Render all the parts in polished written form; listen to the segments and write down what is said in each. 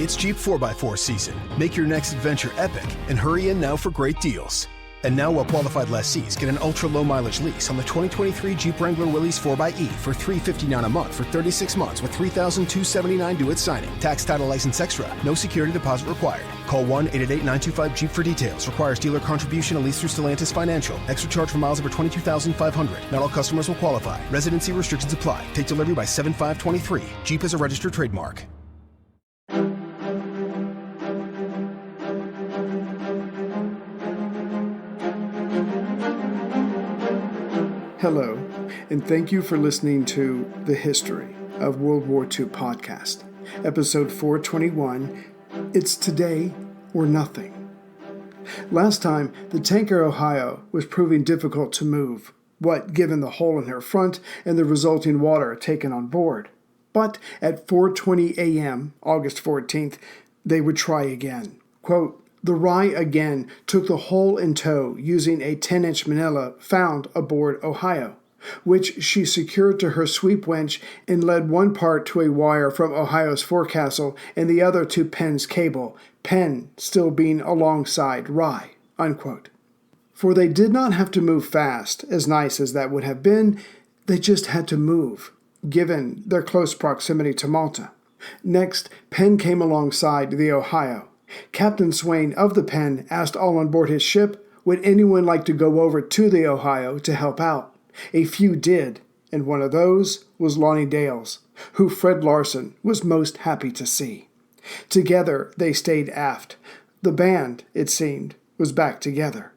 It's Jeep 4x4 season. Make your next adventure epic and hurry in now for great deals. And now while qualified lessees get an ultra-low mileage lease on the 2023 Jeep Wrangler Willys 4xE for $359 a month for 36 months with $3,279 due at signing. Tax, title, license extra. No security deposit required. Call 1-888-925-JEEP for details. Requires dealer contribution at least through Stellantis Financial. Extra charge for miles over 22,500. Not all customers will qualify. Residency restrictions apply. Take delivery by 7/5/23. Jeep is a registered trademark. Hello, and thank you for listening to The History of World War II podcast, episode 421, It's Today or Nothing. Last time, the tanker Ohio was proving difficult to move, given the hole in her front and the resulting water taken on board. But at 4:20 a.m., August 14th, they would try again. Quote, "The WWII again took the hull in tow using a 10-inch manila found aboard Ohio, which she secured to her sweep winch and led one part to a wire from Ohio's forecastle and the other to Penn's cable, Penn still being alongside WWII," unquote. For they did not have to move fast, as nice as that would have been, they just had to move, given their close proximity to Malta. Next, Penn came alongside the Ohio. Captain Swain of the Penn asked all on board his ship, would anyone like to go over to the Ohio to help out? A few did, and one of those was Lonnie Dales, who Fred Larson was most happy to see. Together they stayed aft. The band, it seemed, was back together.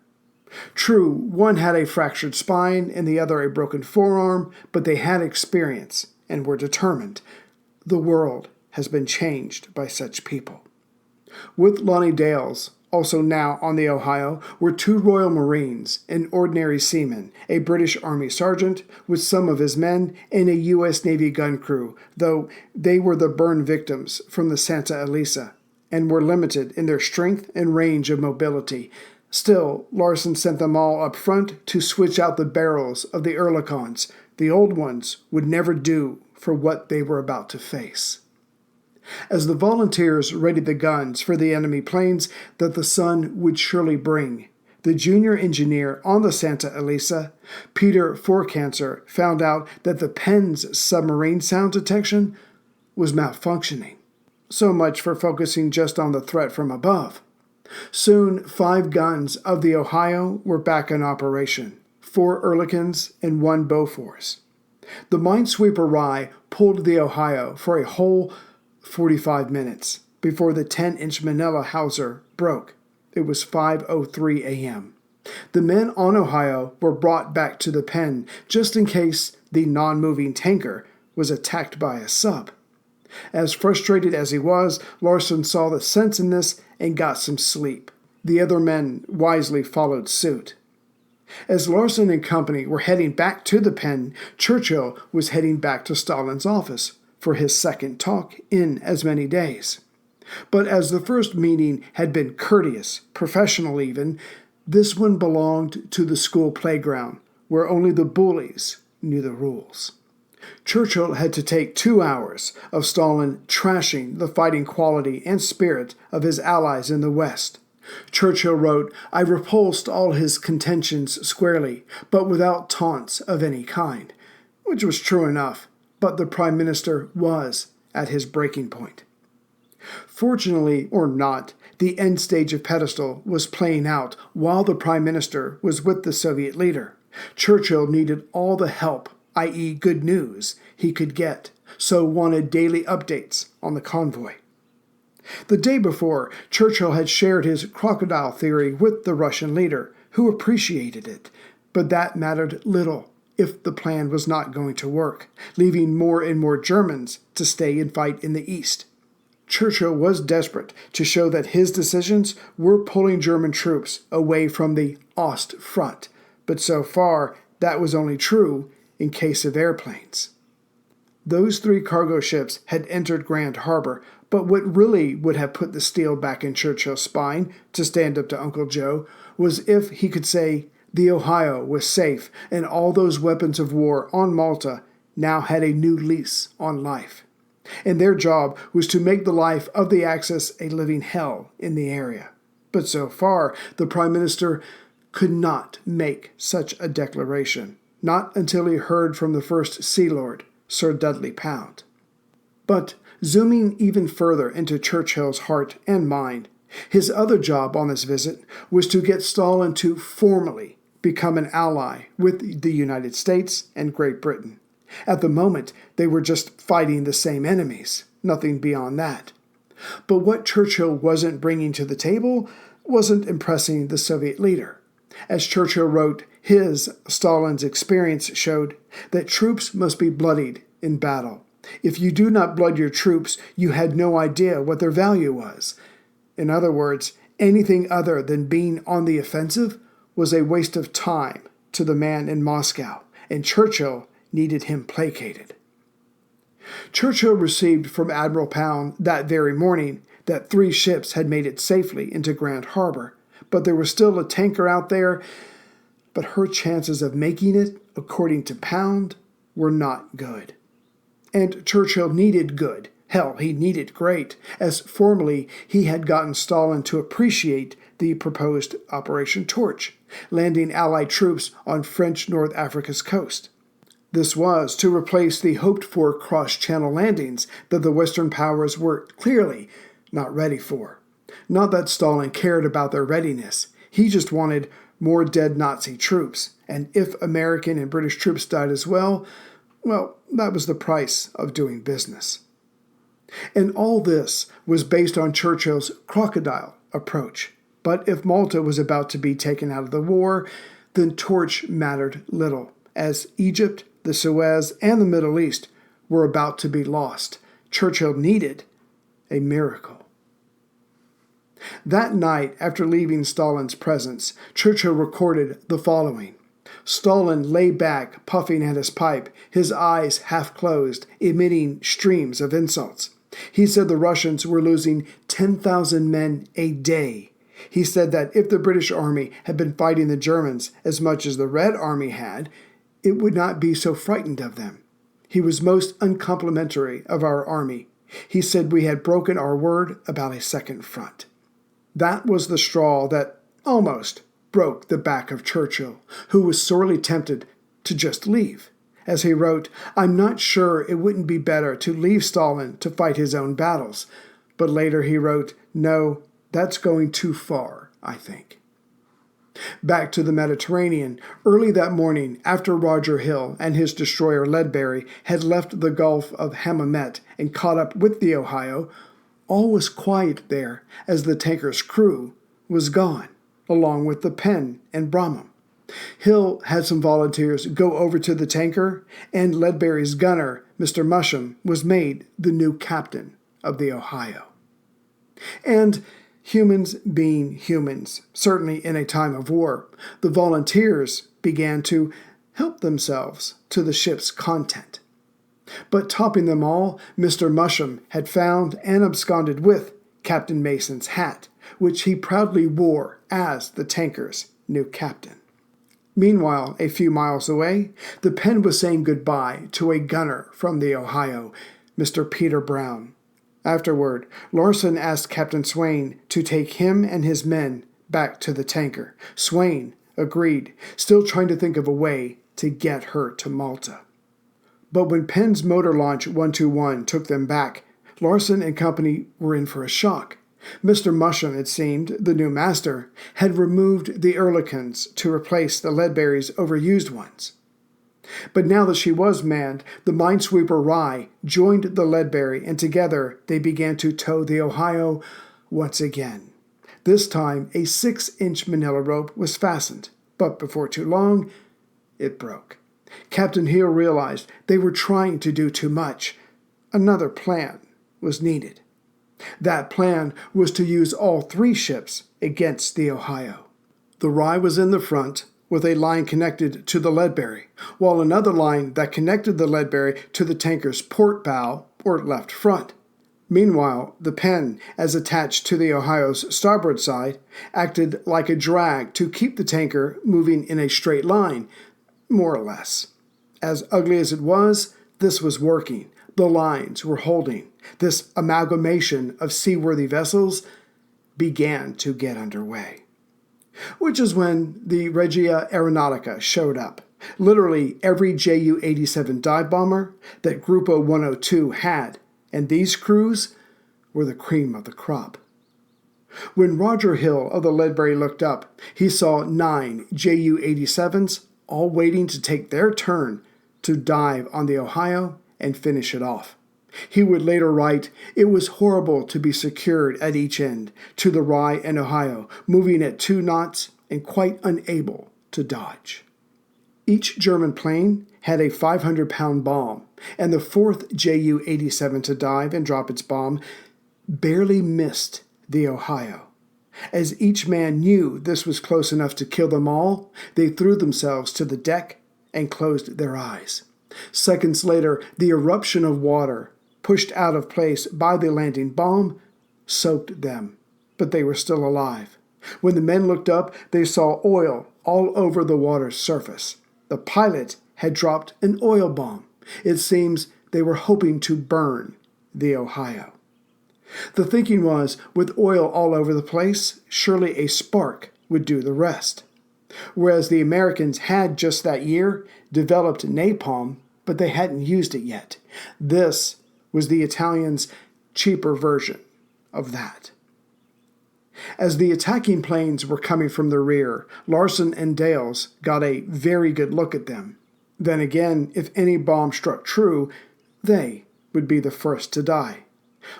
True, one had a fractured spine and the other a broken forearm, but they had experience and were determined. The world has been changed by such people. With Lonnie Dales, also now on the Ohio, were 2 Royal Marines, an ordinary seaman, a British Army sergeant with some of his men, and a U.S. Navy gun crew, though they were the burn victims from the Santa Elisa and were limited in their strength and range of mobility. Still, Larson sent them all up front to switch out the barrels of the Oerlikons. The old ones would never do for what they were about to face. As the volunteers readied the guns for the enemy planes that the sun would surely bring, the junior engineer on the Santa Elisa, Peter Forcancer, found out that the Penn's submarine sound detection was malfunctioning. So much for focusing just on the threat from above. Soon, 5 guns of the Ohio were back in operation, 4 Oerlikons and 1 Bofors. The minesweeper WWII pulled the Ohio for a whole 45 minutes before the 10-inch manila hawser broke. It was 5:03 a.m. The men on Ohio were brought back to the Penn just in case the non-moving tanker was attacked by a sub. As frustrated as he was, Larson saw the sense in this and got some sleep. The other men wisely followed suit. As Larson and company were heading back to the Penn, Churchill was heading back to Stalin's office for his second talk in as many days. But as the first meeting had been courteous, professional even, this one belonged to the school playground, where only the bullies knew the rules. Churchill had to take 2 hours of Stalin trashing the fighting quality and spirit of his allies in the West. Churchill wrote, "I repulsed all his contentions squarely, but without taunts of any kind," which was true enough. But the Prime Minister was at his breaking point. Fortunately or not, the end stage of Pedestal was playing out while the Prime Minister was with the Soviet leader. Churchill needed all the help, i.e. good news, he could get, so wanted daily updates on the convoy. The day before, Churchill had shared his crocodile theory with the Russian leader, who appreciated it, but that mattered little if the plan was not going to work, leaving more and more Germans to stay and fight in the East. Churchill was desperate to show that his decisions were pulling German troops away from the Ost front, but so far that was only true in case of airplanes. Those 3 cargo ships had entered Grand Harbor, but what really would have put the steel back in Churchill's spine to stand up to Uncle Joe was if he could say the Ohio was safe and all those weapons of war on Malta now had a new lease on life. and their job was to make the life of the Axis a living hell in the area. But so far, the Prime Minister could not make such a declaration, not until he heard from the First Sea Lord, Sir Dudley Pound. But zooming even further into Churchill's heart and mind, his other job on this visit was to get Stalin to formally become an ally with the United States and Great Britain. At the moment, they were just fighting the same enemies, nothing beyond that. But what Churchill wasn't bringing to the table wasn't impressing the Soviet leader. As Churchill wrote, Stalin's experience showed that troops must be bloodied in battle. If you do not blood your troops, you had no idea what their value was. In other words, anything other than being on the offensive was a waste of time to the man in Moscow, and Churchill needed him placated. Churchill received from Admiral Pound that very morning that 3 ships had made it safely into Grand Harbor, but there was still a tanker out there, but her chances of making it, according to Pound, were not good. And Churchill needed good. Hell, he needed great, as formally he had gotten Stalin to appreciate the proposed Operation Torch, landing Allied troops on French North Africa's coast. This was to replace the hoped-for cross-channel landings that the Western powers were clearly not ready for. Not that Stalin cared about their readiness. He just wanted more dead Nazi troops, and if American and British troops died as well, that was the price of doing business. And all this was based on Churchill's crocodile approach. But if Malta was about to be taken out of the war, then Torch mattered little, as Egypt, the Suez, and the Middle East were about to be lost. Churchill needed a miracle. That night, after leaving Stalin's presence, Churchill recorded the following. Stalin lay back, puffing at his pipe, his eyes half closed, emitting streams of insults. He said the Russians were losing 10,000 men a day. He said that if the British Army had been fighting the Germans as much as the Red Army had, it would not be so frightened of them. He was most uncomplimentary of our army. He said we had broken our word about a second front. That was the straw that almost broke the back of Churchill, who was sorely tempted to just leave. As he wrote, "I'm not sure it wouldn't be better to leave Stalin to fight his own battles." But later he wrote, "No, that's going too far, I think." Back to the Mediterranean, early that morning, after Roger Hill and his destroyer Ledbury had left the Gulf of Hammamet and caught up with the Ohio, all was quiet there as the tanker's crew was gone, along with the Penn and Brahman. Hill had some volunteers go over to the tanker, and Ledbury's gunner, Mr. Musham, was made the new captain of the Ohio. And humans being humans, certainly in a time of war, the volunteers began to help themselves to the ship's content. But topping them all, Mr. Musham had found and absconded with Captain Mason's hat, which he proudly wore as the tanker's new captain. Meanwhile, a few miles away, the Penn was saying goodbye to a gunner from the Ohio, Mr. Peter Brown. Afterward, Larson asked Captain Swain to take him and his men back to the tanker. Swain agreed, still trying to think of a way to get her to Malta. But when Penn's motor launch 121 took them back, Larson and company were in for a shock. Mr. Musham, it seemed, the new master, had removed the Ehrlichans to replace the Ledbury's overused ones. But now that she was manned, the minesweeper Rye joined the Ledbury, and together they began to tow the Ohio once again. This time, a 6-inch manila rope was fastened, but before too long, it broke. Captain Hill realized they were trying to do too much. Another plan was needed. That plan was to use all 3 ships against the Ohio. The Rye was in the front, with a line connected to the Ledbury, while another line that connected the Ledbury to the tanker's port bow, or left front. Meanwhile, the Penn, as attached to the Ohio's starboard side, acted like a drag to keep the tanker moving in a straight line, more or less. As ugly as it was, this was working, the lines were holding, this amalgamation of seaworthy vessels began to get underway. Which is when the Regia Aeronautica showed up. Literally every Ju-87 dive bomber that Gruppo 102 had, and these crews were the cream of the crop. When Roger Hill of the Ledbury looked up, he saw 9 Ju-87s all waiting to take their turn to dive on the Ohio and finish it off. He would later write, "It was horrible to be secured at each end to the Rye and Ohio, moving at 2 knots and quite unable to dodge." Each German plane had a 500-pound bomb, and the 4th Ju-87 to dive and drop its bomb barely missed the Ohio. As each man knew this was close enough to kill them all, they threw themselves to the deck and closed their eyes. Seconds later, the eruption of water, pushed out of place by the landing bomb, soaked them, but they were still alive. When the men looked up, they saw oil all over the water's surface. The pilot had dropped an oil bomb. It seems they were hoping to burn the Ohio. The thinking was, with oil all over the place, surely a spark would do the rest. Whereas the Americans had just that year developed napalm, but they hadn't used it yet. This was the Italians' cheaper version of that. As the attacking planes were coming from the rear, Larsen and Dales got a very good look at them. Then again, if any bomb struck true, they would be the first to die.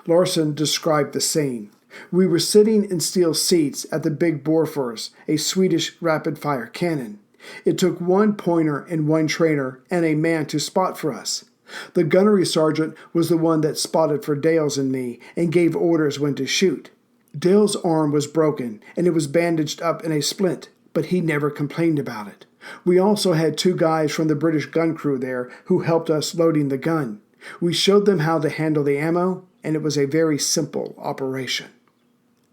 Larsen described the scene. "We were sitting in steel seats at the big Bofors, a Swedish rapid-fire cannon. It took 1 pointer and 1 trainer and a man to spot for us. The gunnery sergeant was the one that spotted for Dales and me and gave orders when to shoot. Dale's arm was broken, and it was bandaged up in a splint, but he never complained about it. We also had 2 guys from the British gun crew there who helped us loading the gun. We showed them how to handle the ammo, and it was a very simple operation."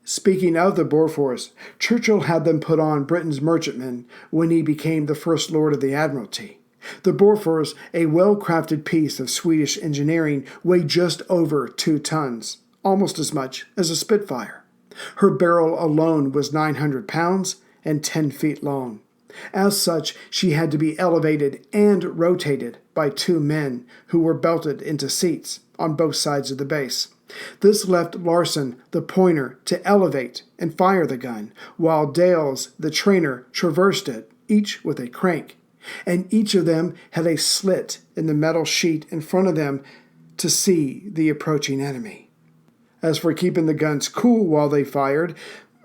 Speaking of the Bofors, Churchill had them put on Britain's merchantmen when he became the First Lord of the Admiralty. The Bofors, a well-crafted piece of Swedish engineering, weighed just over 2 tons, almost as much as a Spitfire. Her barrel alone was 900 pounds and 10 feet long. As such, she had to be elevated and rotated by 2 men who were belted into seats on both sides of the base. This left Larsen, the pointer, to elevate and fire the gun, while Dales, the trainer, traversed it, each with a crank. And each of them had a slit in the metal sheet in front of them to see the approaching enemy. As for keeping the guns cool while they fired,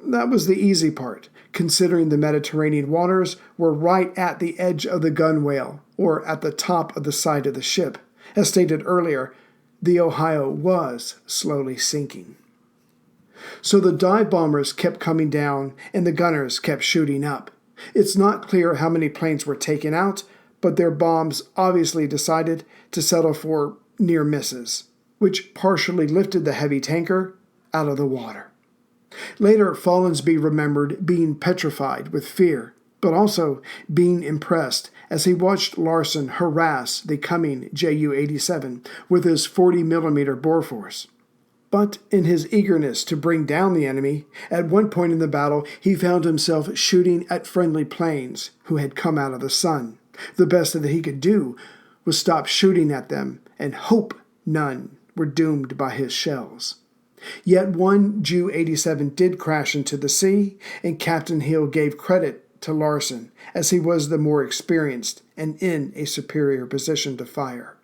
that was the easy part, considering the Mediterranean waters were right at the edge of the gunwale, or at the top of the side of the ship. As stated earlier, the Ohio was slowly sinking. So the dive bombers kept coming down, and the gunners kept shooting up. It's not clear how many planes were taken out, but their bombs obviously decided to settle for near misses, which partially lifted the heavy tanker out of the water. Later, Follansbee remembered being petrified with fear, but also being impressed as he watched Larsen harass the coming Ju-87 with his 40mm Bofors. But in his eagerness to bring down the enemy, at one point in the battle he found himself shooting at friendly planes who had come out of the sun. The best that he could do was stop shooting at them and hope none were doomed by his shells. Yet one Ju-87 did crash into the sea, and Captain Hill gave credit to Larsen, as he was the more experienced and in a superior position to fire.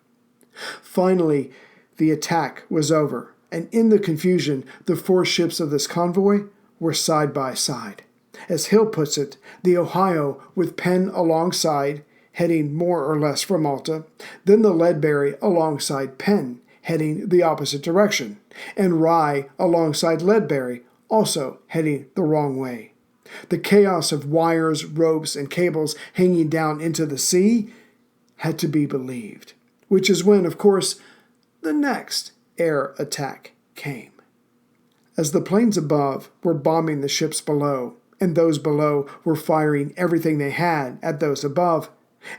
Finally, the attack was over, and in the confusion, the 4 ships of this convoy were side by side. As Hill puts it, the Ohio with Penn alongside, heading more or less for Malta, then the Ledbury alongside Penn, heading the opposite direction, and Rye alongside Ledbury, also heading the wrong way. The chaos of wires, ropes, and cables hanging down into the sea had to be believed, which is when, of course, the next air attack came. As the planes above were bombing the ships below, and those below were firing everything they had at those above,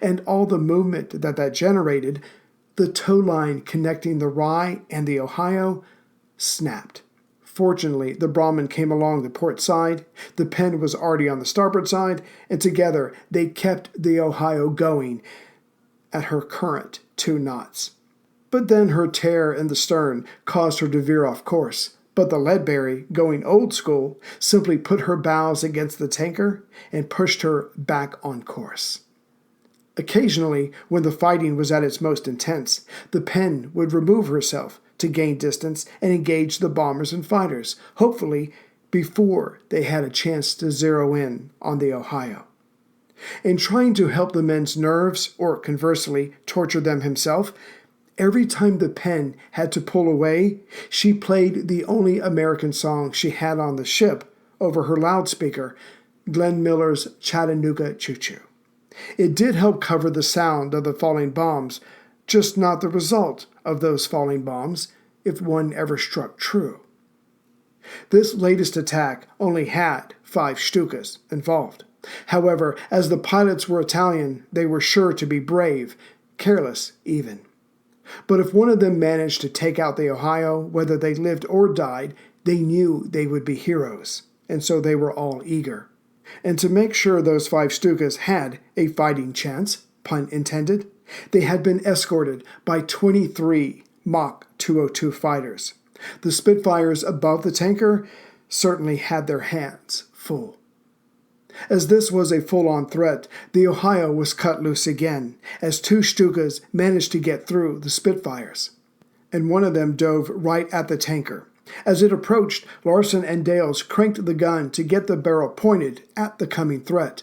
and all the movement that generated, the tow line connecting the Rye and the Ohio snapped. Fortunately, the Brahmin came along the port side, the Penn was already on the starboard side, and together they kept the Ohio going at her current 2 knots. But then her tear in the stern caused her to veer off course. But the Leadberry, going old school, simply put her bows against the tanker and pushed her back on course. Occasionally, when the fighting was at its most intense, the Penn would remove herself to gain distance and engage the bombers and fighters, hopefully before they had a chance to zero in on the Ohio. In trying to help the men's nerves, or conversely, torture them himself, every time the Penn had to pull away, she played the only American song she had on the ship over her loudspeaker, Glenn Miller's Chattanooga Choo-Choo. It did help cover the sound of the falling bombs, just not the result of those falling bombs, if one ever struck true. This latest attack only had 5 Stukas involved. However, as the pilots were Italian, they were sure to be brave, careless even. But if one of them managed to take out the Ohio, whether they lived or died, they knew they would be heroes, and so they were all eager. And to make sure those 5 Stukas had a fighting chance, pun intended, they had been escorted by 23 Mach 202 fighters. The Spitfires above the tanker certainly had their hands full. As this was a full-on threat, the Ohio was cut loose again, as 2 Stukas managed to get through the Spitfires, and one of them dove right at the tanker. As it approached, Larson and Dales cranked the gun to get the barrel pointed at the coming threat.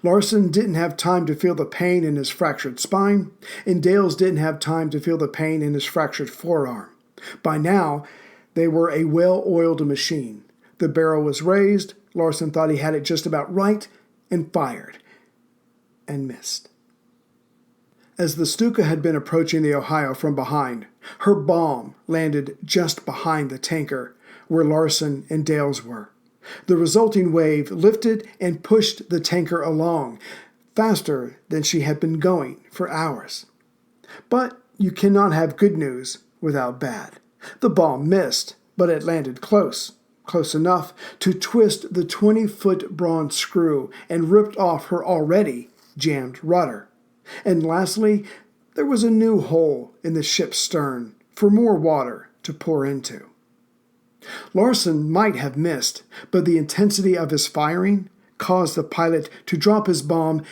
Larson didn't have time to feel the pain in his fractured spine, and Dales didn't have time to feel the pain in his fractured forearm. By now, they were a well-oiled machine. The barrel was raised, Larson thought he had it just about right, and fired, and missed. As the Stuka had been approaching the Ohio from behind, her bomb landed just behind the tanker, where Larson and Dales were. The resulting wave lifted and pushed the tanker along, faster than she had been going for hours. But you cannot have good news without bad. The bomb missed, but it landed close enough to twist the 20-foot bronze screw and ripped off her already jammed rudder. And lastly, there was a new hole in the ship's stern for more water to pour into. Larson might have missed, but the intensity of his firing caused the pilot to drop his bomb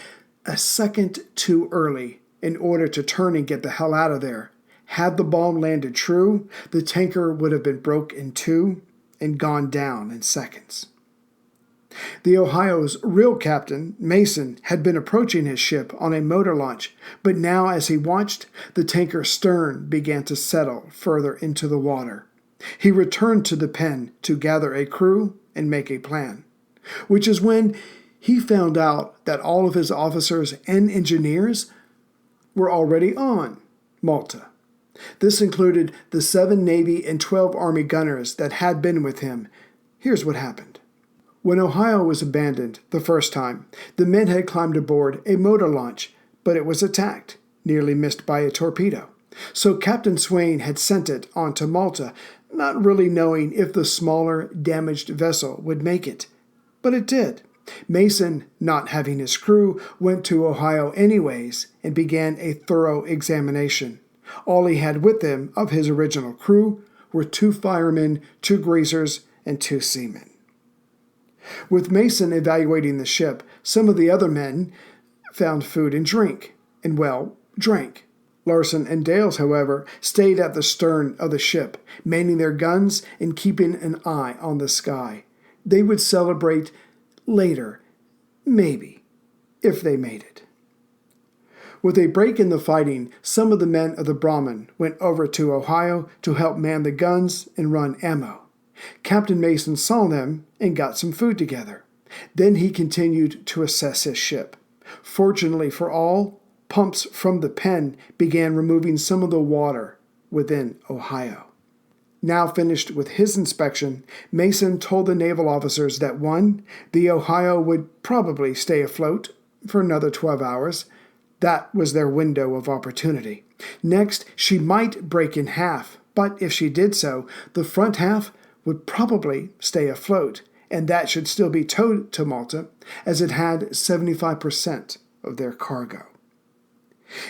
a second too early in order to turn and get the hell out of there. Had the bomb landed true, the tanker would have been broke in 2 and gone down in seconds. The Ohio's real captain, Mason, had been approaching his ship on a motor launch, but now as he watched, the tanker's stern began to settle further into the water. He returned to the Penn to gather a crew and make a plan, which is when he found out that all of his officers and engineers were already on Malta. This included the 7 Navy and 12 Army gunners that had been with him. Here's what happened. When Ohio was abandoned the first time, the men had climbed aboard a motor launch, but it was attacked, nearly missed by a torpedo. So Captain Swain had sent it on to Malta, not really knowing if the smaller, damaged vessel would make it. But it did. Mason, not having his crew, went to Ohio anyways and began a thorough examination. All he had with him of his original crew were 2 firemen, 2 greasers, and 2 seamen. With Mason evaluating the ship, some of the other men found food and drink, and drank. Larson and Dales, however, stayed at the stern of the ship, manning their guns and keeping an eye on the sky. They would celebrate later, maybe, if they made it. With a break in the fighting, some of the men of the Brahmin went over to Ohio to help man the guns and run ammo. Captain Mason saw them and got some food together. Then he continued to assess his ship. Fortunately for all, pumps from the Penn began removing some of the water within Ohio. Now finished with his inspection, Mason told the naval officers that 1, the Ohio would probably stay afloat for another 12 hours, That was their window of opportunity. Next, she might break in half, but if she did so, the front half would probably stay afloat, and that should still be towed to Malta, as it had 75% of their cargo.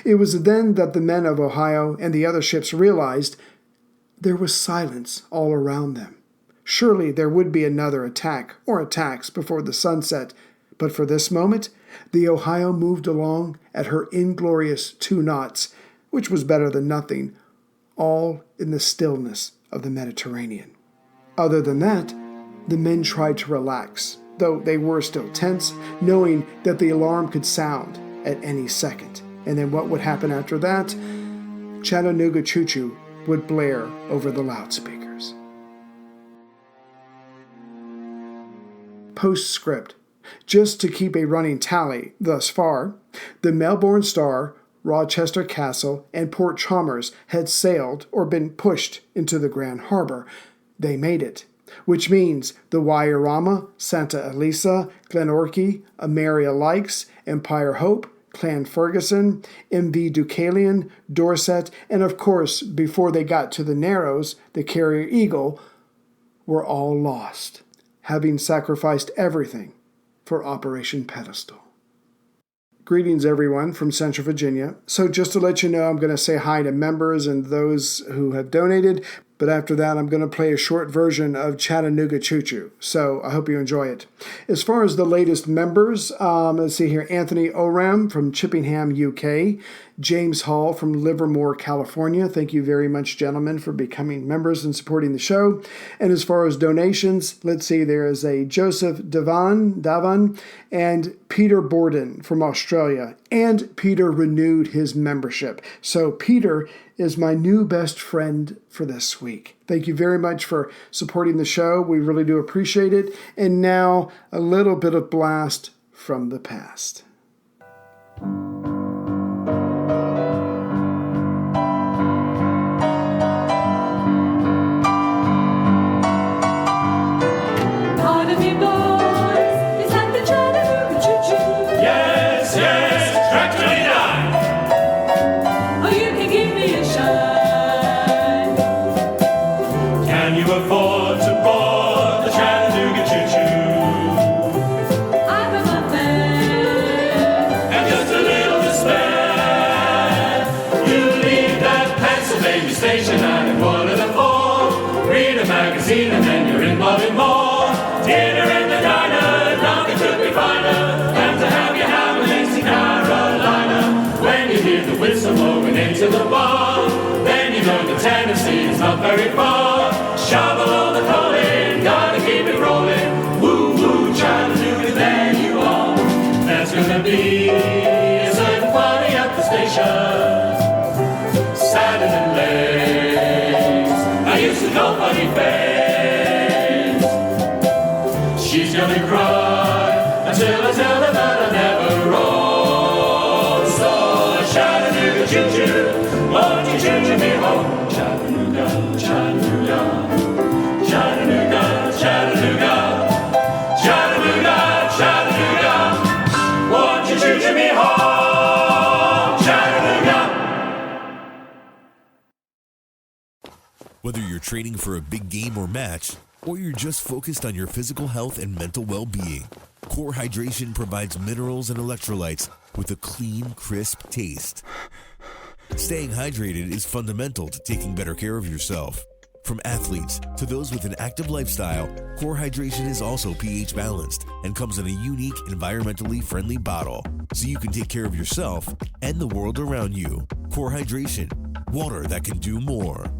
It was then that the men of Ohio and the other ships realized there was silence all around them. Surely there would be another attack or attacks before the sunset, but for this moment, the Ohio moved along at her inglorious 2 knots, which was better than nothing, all in the stillness of the Mediterranean. Other than that, the men tried to relax, though they were still tense, knowing that the alarm could sound at any second. And then what would happen after that? Chattanooga Choo-Choo would blare over the loudspeakers. Postscript. Just to keep a running tally thus far, the Melbourne Star, Rochester Castle, and Port Chalmers had sailed or been pushed into the Grand Harbor. They made it, which means the Wairarama, Santa Elisa, Glenorchy, Ameria Likes, Empire Hope, Clanferguson, MV Deucalion, Dorset, and of course, before they got to the Narrows, the Carrier Eagle, were all lost, having sacrificed everything for Operation Pedestal. Greetings, everyone, from Central Virginia. So just to let you know, I'm going to say hi to members and those who have donated, but after that, I'm going to play a short version of Chattanooga Choo-Choo. So I hope you enjoy it. As far as the latest members, let's see here, Anthony Oram from Chippenham, UK, James Hall from Livermore, California. Thank you very much, gentlemen, for becoming members and supporting the show. And as far as donations, let's see, there is a Joseph Davan, and Peter Borden from Australia. And Peter renewed his membership. So Peter is my new best friend for this week. Thank you very much for supporting the show. We really do appreciate it. And now, a little bit of blast from the past. And then you're in Baltimore. Dinner in the diner, nothing could be finer than to have your ham in East Carolina. When you hear the whistle blowing into the bar, then you know the Tennessee is not very far. Shovel all the coal in, gotta keep it rolling. Woo woo, Chattanooga, there you are. There's gonna be a certain party at the station, Saturday late. I used to know Funny Face. She's gonna cry until I tell her that I never wrote. So Chattanooga choo-choo, won't you choo-choo me home? Chattanooga, Chattanooga, Chattanooga, Chattanooga, Chattanooga, Chattanooga, won't you choo-choo me home? Chattanooga. Whether you're training for a big game or match, or you're just focused on your physical health and mental well-being, Core Hydration provides minerals and electrolytes with a clean, crisp taste. Staying hydrated is fundamental to taking better care of yourself. From athletes to those with an active lifestyle, Core Hydration is also pH balanced and comes in a unique, environmentally friendly bottle, so you can take care of yourself and the world around you. Core Hydration, water that can do more.